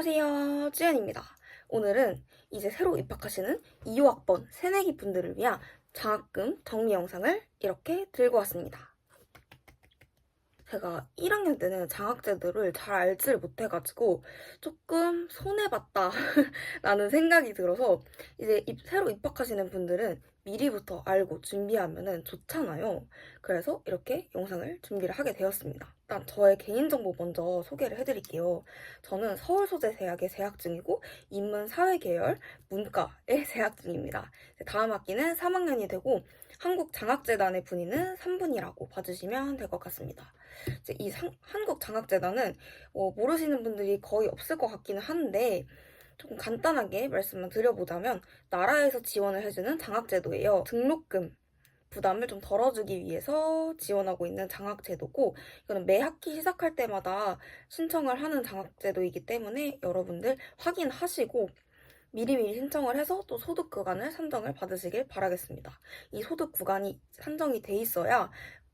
안녕하세요, 쯔연입니다. 오늘은 이제 새로 입학하시는 2호학번 새내기 분들을 위한 장학금 정리 영상을 이렇게 들고 왔습니다. 제가 1학년 때는 장학제도를 잘 알지를 못해가지고 조금 손해봤다 라는 생각이 들어서 이제 새로 입학하시는 분들은 미리부터 알고 준비하면 좋잖아요. 그래서 이렇게 영상을 준비를 하게 되었습니다. 일단 저의 개인정보 먼저 소개를 해드릴게요. 저는 서울소재대학에 재학 중이고 인문사회계열 문과에 재학 중입니다. 다음 학기는 3학년이 되고 한국장학재단의 분위는 3분이라고 봐주시면 될 것 같습니다. 이제 한국장학재단은 모르시는 분들이 거의 없을 것 같기는 한데 조금 간단하게 말씀을 드려보자면 나라에서 지원을 해주는 장학제도예요. 등록금 부담을 좀 덜어주기 위해서 지원하고 있는 장학제도고 이거는 매 학기 시작할 때마다 신청을 하는 장학제도이기 때문에 여러분들 확인하시고 미리미리 신청을 해서 또 소득 구간을 산정을 받으시길 바라겠습니다. 이 소득 구간이 산정이 돼 있어야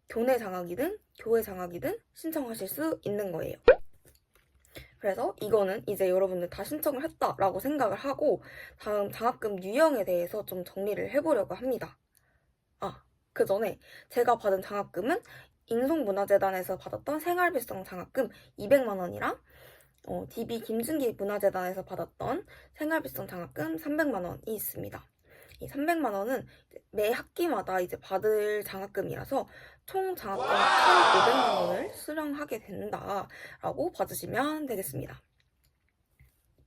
교내 장학이든 교외 장학이든 신청하실 수 있는 거예요. 그래서 이거는 이제 여러분들 다 신청을 했다라고 생각을 하고 다음 장학금 유형에 대해서 좀 정리를 해보려고 합니다. 그 전에 제가 받은 장학금은 인송문화재단에서 받았던 생활비성 장학금 200만 원이랑 DB 김준기 문화재단에서 받았던 생활비성 장학금 300만 원이 있습니다. 이 300만 원은 매 학기마다 이제 받을 장학금이라서 총 장학금 1,500만 원을 수령하게 된다라고 봐주시면 되겠습니다.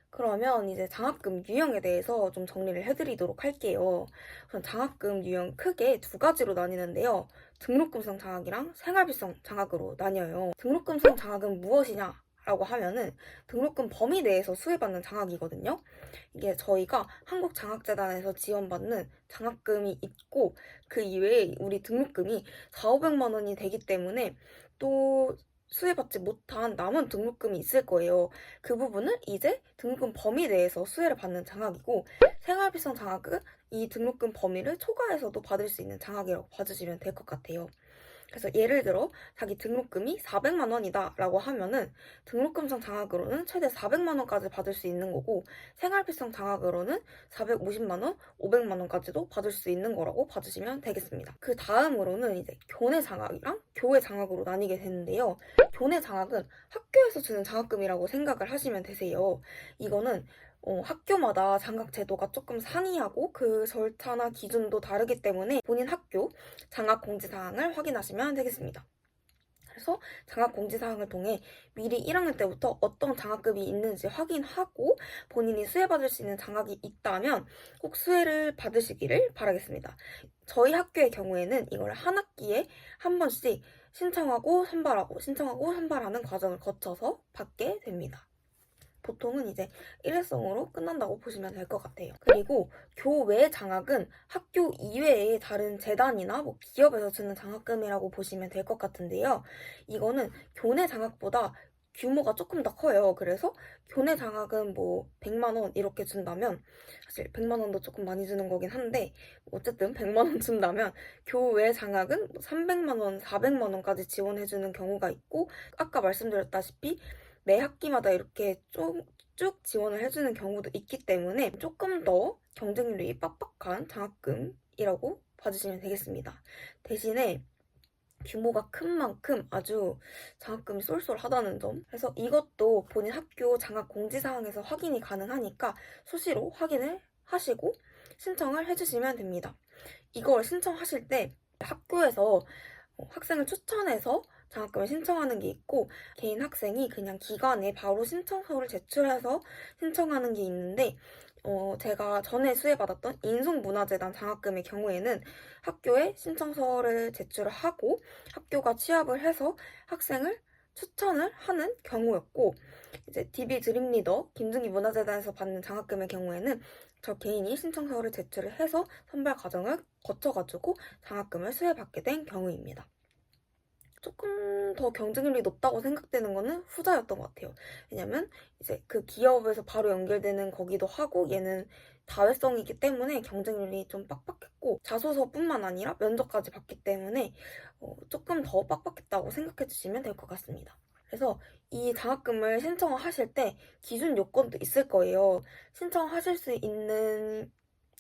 그러면 이제 장학금 유형에 대해서 좀 정리를 해드리도록 할게요. 우선 장학금 유형 크게 두 가지로 나뉘는데요. 등록금성 장학이랑 생활비성 장학으로 나뉘어요. 등록금성 장학은 무엇이냐? 라고 하면은 등록금 범위 내에서 수혜받는 장학이거든요. 이게 저희가 한국장학재단에서 지원받는 장학금이 있고 그 이외에 우리 등록금이 4,500만 원이 되기 때문에 또 수혜받지 못한 남은 등록금이 있을 거예요. 그 부분은 이제 등록금 범위 내에서 수혜를 받는 장학이고 생활비성 장학은 이 등록금 범위를 초과해서도 받을 수 있는 장학이라고 봐주시면 될 것 같아요. 그래서 예를 들어 자기 등록금이 400만 원이다 라고 하면은 등록금성 장학으로는 최대 400만 원까지 받을 수 있는 거고 생활비성 장학으로는 450만 원, 500만 원까지도 받을 수 있는 거라고 봐주시면 되겠습니다. 그 다음으로는 이제 교내 장학이랑 교외 장학으로 나뉘게 되는데요. 교내 장학은 학교에서 주는 장학금이라고 생각을 하시면 되세요. 이거는 학교마다 장학 제도가 조금 상이하고 그 절차나 기준도 다르기 때문에 본인 학교 장학 공지 사항을 확인하시면 되겠습니다. 그래서 장학 공지 사항을 통해 미리 1학년 때부터 어떤 장학금이 있는지 확인하고 본인이 수혜받을 수 있는 장학이 있다면 꼭 수혜를 받으시기를 바라겠습니다. 저희 학교의 경우에는 이걸 한 학기에 한 번씩 신청하고 선발하는 과정을 거쳐서 받게 됩니다. 보통은 이제 일회성으로 끝난다고 보시면 될 것 같아요. 그리고 교외 장학은 학교 이외의 다른 재단이나 뭐 기업에서 주는 장학금이라고 보시면 될 것 같은데요. 이거는 교내 장학보다 규모가 조금 더 커요. 그래서 교내 장학은 뭐 100만 원 이렇게 준다면 사실 100만 원도 조금 많이 주는 거긴 한데 어쨌든 100만 원 준다면 교외 장학은 300만 원, 400만 원까지 지원해주는 경우가 있고 아까 말씀드렸다시피 매 학기마다 이렇게 쭉 지원을 해주는 경우도 있기 때문에 조금 더 경쟁률이 빡빡한 장학금이라고 봐주시면 되겠습니다. 대신에 규모가 큰 만큼 아주 장학금이 쏠쏠하다는 점. 그래서 이것도 본인 학교 장학 공지사항에서 확인이 가능하니까 수시로 확인을 하시고 신청을 해주시면 됩니다. 이걸 신청하실 때 학교에서 학생을 추천해서 장학금을 신청하는 게 있고 개인 학생이 그냥 기관에 바로 신청서를 제출해서 신청하는 게 있는데 제가 전에 수혜받았던 인송문화재단 장학금의 경우에는 학교에 신청서를 제출을 하고 학교가 취합을 해서 학생을 추천을 하는 경우였고 이제 DB 드림리더 김준기 문화재단에서 받는 장학금의 경우에는 저 개인이 신청서를 제출을 해서 선발 과정을 거쳐가지고 장학금을 수혜받게 된 경우입니다. 조금 더 경쟁률이 높다고 생각되는 거는 후자였던 것 같아요. 왜냐면 이제 그 기업에서 바로 연결되는 거기도 하고 얘는 다회성이기 때문에 경쟁률이 좀 빡빡했고 자소서뿐만 아니라 면접까지 봤기 때문에 조금 더 빡빡했다고 생각해 주시면 될 것 같습니다. 그래서 이 장학금을 신청하실 때 기준 요건도 있을 거예요. 신청하실 수 있는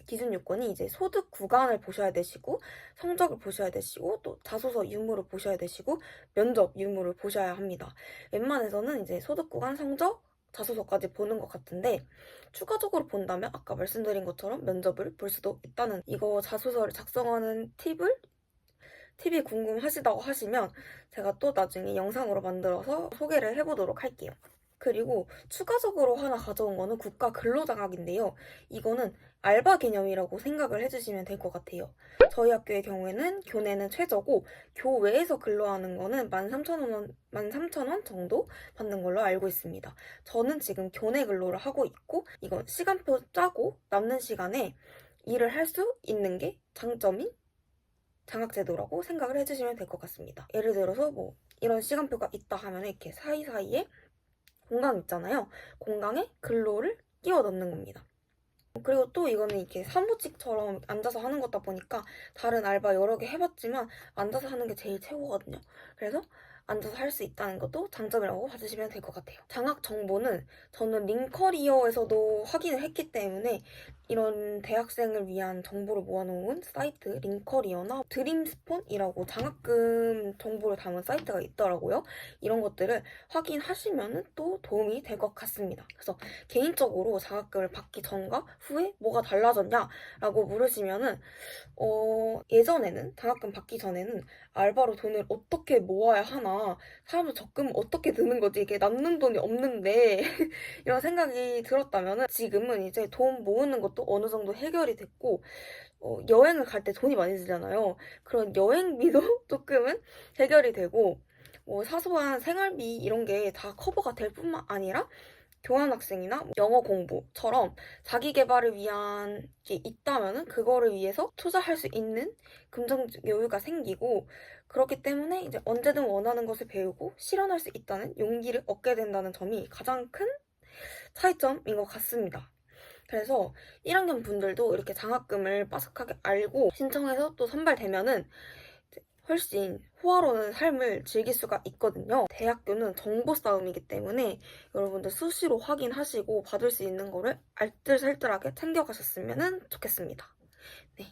기준 요건이 이제 소득 구간을 보셔야 되시고, 성적을 보셔야 되시고, 또 자소서 유무를 보셔야 되시고, 면접 유무를 보셔야 합니다. 웬만해서는 이제 소득 구간, 성적, 자소서까지 보는 것 같은데, 추가적으로 본다면 아까 말씀드린 것처럼 면접을 볼 수도 있다는, 이거 자소서를 작성하는 팁이 궁금하시다고 하시면 제가 또 나중에 영상으로 만들어서 소개를 해보도록 할게요. 그리고 추가적으로 하나 가져온 거는 국가 근로장학인데요. 이거는 알바 개념이라고 생각을 해주시면 될 것 같아요. 저희 학교의 경우에는 교내는 최저고 교외에서 근로하는 거는 13,000원 정도 받는 걸로 알고 있습니다. 저는 지금 교내 근로를 하고 있고 이건 시간표 짜고 남는 시간에 일을 할 수 있는 게 장점인 장학제도라고 생각을 해주시면 될 것 같습니다. 예를 들어서 뭐 이런 시간표가 있다 하면 이렇게 사이사이에 공강 있잖아요. 공강에 근로를 끼워 넣는 겁니다. 그리고 또 이거는 이렇게 사무직처럼 앉아서 하는 거다 보니까 다른 알바 여러 개 해봤지만 앉아서 하는 게 제일 최고거든요. 그래서 앉아서 할 수 있다는 것도 장점이라고 봐주시면 될 것 같아요. 장학 정보는 저는 링커리어에서도 확인을 했기 때문에 이런 대학생을 위한 정보를 모아놓은 사이트 링커리어나 드림스폰이라고 장학금 정보를 담은 사이트가 있더라고요. 이런 것들을 확인하시면 또 도움이 될 것 같습니다. 그래서 개인적으로 장학금을 받기 전과 후에 뭐가 달라졌냐라고 물으시면은 예전에는 장학금 받기 전에는 알바로 돈을 어떻게 모아야 하나, 사람들 적금 어떻게 드는 거지, 이게 남는 돈이 없는데 이런 생각이 들었다면은 지금은 이제 돈 모으는 것도 어느 정도 해결이 됐고 여행을 갈 때 돈이 많이 들잖아요. 그런 여행비도 조금은 해결이 되고 뭐 사소한 생활비 이런 게 다 커버가 될 뿐만 아니라 교환학생이나 영어 공부처럼 자기 개발을 위한 게 있다면은 그거를 위해서 투자할 수 있는 금전적 여유가 생기고 그렇기 때문에 이제 언제든 원하는 것을 배우고 실현할 수 있다는 용기를 얻게 된다는 점이 가장 큰 차이점인 것 같습니다. 그래서 1학년 분들도 이렇게 장학금을 빠삭하게 알고 신청해서 또 선발되면은 훨씬 호화로운 삶을 즐길 수가 있거든요. 대학교는 정보 싸움이기 때문에 여러분들 수시로 확인하시고 받을 수 있는 거를 알뜰살뜰하게 챙겨가셨으면 좋겠습니다. 네.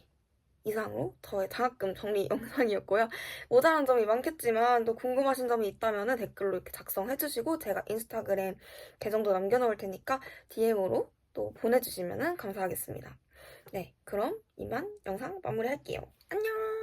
이상으로 저의 장학금 정리 영상이었고요. 모자란 점이 많겠지만 또 궁금하신 점이 있다면 댓글로 이렇게 작성해주시고 제가 인스타그램 계정도 남겨놓을 테니까 DM으로 또 보내주시면 감사하겠습니다. 네, 그럼 이만 영상 마무리할게요. 안녕!